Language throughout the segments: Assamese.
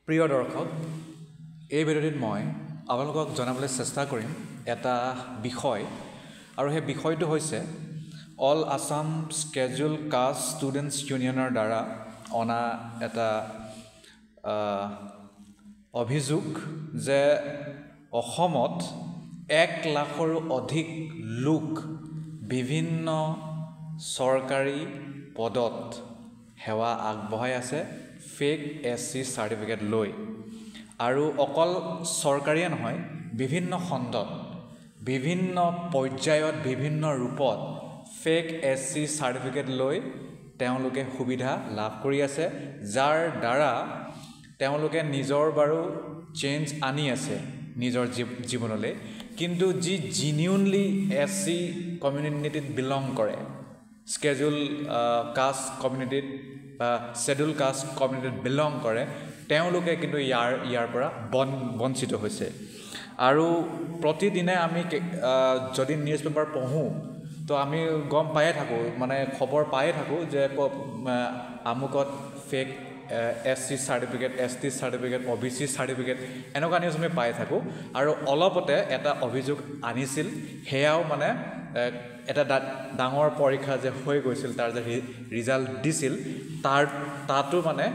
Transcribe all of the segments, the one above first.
প্ৰিয় দৰ্শক, এই ভিডিঅ'টিত মই আপোনালোকক জনাবলৈ চেষ্টা কৰিম এটা বিষয়, আৰু সেই বিষয়টো হৈছে all Assam schedule caste students ইউনিয়নৰ দ্বাৰা অনা এটা অভিযোগ যে অসমত 1 লাখৰো অধিক লোক বিভিন্ন চৰকাৰী পদত সেৱা আগবঢ়াই আছে ফেক SC চাৰ্টিফিকেট লৈ। আৰু অকল চৰকাৰীয়ে নহয়, বিভিন্ন খণ্ডত বিভিন্ন পৰ্যায়ত বিভিন্ন ৰূপত ফেক SC চাৰ্টিফিকেট লৈ তেওঁলোকে সুবিধা লাভ কৰি আছে, যাৰ দ্বাৰা তেওঁলোকে নিজৰ বাৰু চেঞ্জ আনি আছে নিজৰ জীৱনলৈ, কিন্তু যি জিনিউনলি SC কমিউনিটিত বিলং কৰে, স্কেজুল কাষ্ট কমিউনিটিত বা শ্বেডুল কাষ্ট কমিউনিটিত বিলং কৰে, তেওঁলোকে কিন্তু ইয়াৰ পৰা বঞ্চিত হৈছে। আৰু প্ৰতিদিনে আমি যদি নিউজ পেপাৰ পঢ়োঁ তো আমি গম পায়ে থাকোঁ, মানে খবৰ পায়ে থাকোঁ যে আমুকত fake SC certificate, ST certificate, OBC certificate, এনেকুৱা নিউজ আমি পাই থাকোঁ। আৰু অলপতে এটা অভিযোগ আনিছিল, সেয়াও মানে এটা ডাঙৰ পৰীক্ষা যে হৈ গৈছিল, তাৰ যে ৰিজাল্ট দিছিল, তাতো মানে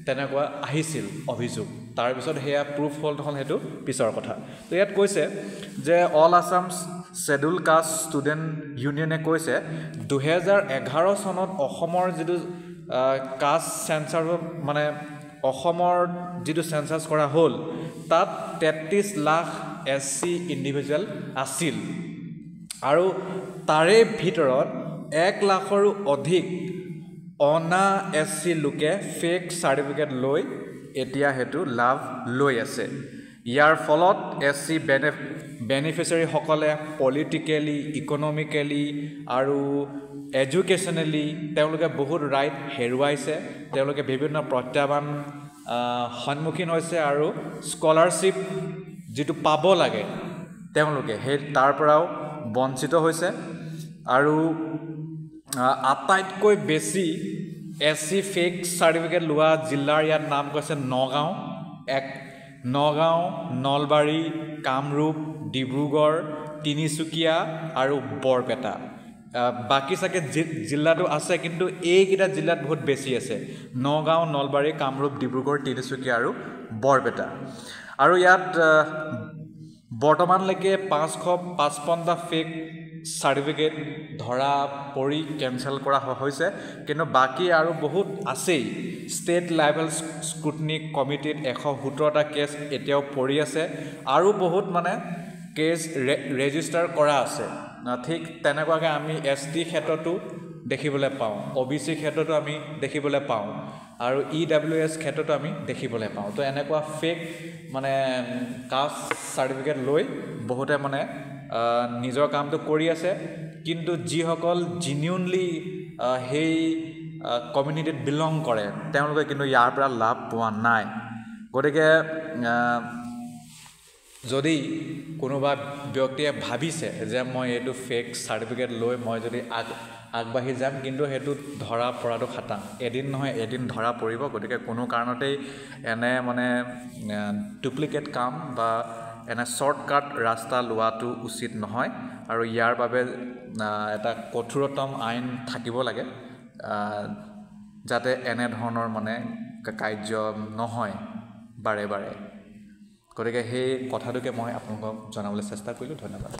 তেনেকুৱা আহিছিল অভিযোগ। তাৰপিছত সেয়া প্ৰুফ হ'ল নহ'ল সেইটো পিছৰ কথা। তো ইয়াত কৈছে যে all Assam schedule caste student ইউনিয়নে কৈছে 2011 চনত অসমৰ যিটো কাষ্ট চেঞ্চাছত, মানে অসমৰ যিটো চেঞ্চাছ কৰা হ'ল, তাত 33 লাখ SC ইণ্ডিভিজুৱেল আছিল, আৰু তাৰে ভিতৰত 1 লাখৰো অধিক অনা SC লোকে ফেক চাৰ্টিফিকেট লৈ এতিয়া সেইটো লাভ লৈ আছে। ইয়াৰ ফলত SC বেনিফিচিয়াৰীসকলে পলিটিকেলি, ইকনমিকেলি আৰু এডুকেশ্যনেলি তেওঁলোকে বহুত ৰাইট হেৰুৱাইছে, তেওঁলোকে বিভিন্ন প্ৰত্যাহ্বান সন্মুখীন হৈছে, আৰু স্কলাৰশ্বিপ যিটো পাব লাগে তেওঁলোকে সেই তাৰ পৰাও বঞ্চিত হৈছে। আৰু আটাইতকৈ বেছি SC ফেক চাৰ্টিফিকেট লোৱা জিলাৰ ইয়াত নাম কৈছে নগাঁও, নলবাৰী, কামৰূপ, ডিব্ৰুগড়, তিনিচুকীয়া আৰু বৰপেটা। বাকী চাগে জিলাটো আছে, কিন্তু এইকেইটা জিলাত বহুত বেছি আছে: নগাঁও, নলবাৰী, কামৰূপ, ডিব্ৰুগড়, তিনিচুকীয়া আৰু বৰপেটা। আৰু ইয়াত বৰ্তমানলৈকে 555টা ফেক চাৰ্টিফিকেট ধৰা পৰি কেঞ্চেল কৰা হৈছে, কিন্তু বাকী আৰু বহুত আছেই। ষ্টেট লেভেল স্ক্ৰুটনি কমিটিত 117টা কেছ এতিয়াও পৰি আছে, আৰু বহুত মানে কেছ ৰেজিষ্টাৰ কৰা আছে। ঠিক তেনেকুৱাকৈ আমি ST ক্ষেত্ৰতো দেখিবলৈ পাওঁ, OBC ক্ষেত্ৰতো আমি দেখিবলৈ পাওঁ, আৰু EWS ক্ষেত্ৰতো আমি দেখিবলৈ পাওঁ। তো এনেকুৱা ফেক মানে কাষ্ট চাৰ্টিফিকেট লৈ বহুতে মানে নিজৰ কামটো কৰি আছে, কিন্তু যিসকল জিনিউনলি সেই কমিউনিটিত বিলং কৰে তেওঁলোকে কিন্তু ইয়াৰ পৰা লাভ পোৱা নাই। গতিকে যদি কোনোবা ব্যক্তিয়ে ভাবিছে যে মই এইটো ফেক চাৰ্টিফিকেট লৈ মই যদি আগবাঢ়ি যাম, কিন্তু সেইটো ধৰা পৰাটো খাটাং, এদিন নহয় এদিন ধৰা পৰিব। গতিকে কোনো কাৰণতেই এনে মানে ডুপ্লিকেট কাম বা এনে শ্বৰ্টকাট ৰাস্তা লোৱাটো উচিত নহয়, আৰু ইয়াৰ বাবে এটা কঠোৰতম আইন থাকিব লাগে, যাতে এনেধৰণৰ মানে কাৰ্য নহয় বাৰে বাৰে। গতিকে সেই কথাটোকে মই আপোনালোকক জনাবলৈ চেষ্টা কৰিলোঁ। ধন্যবাদ।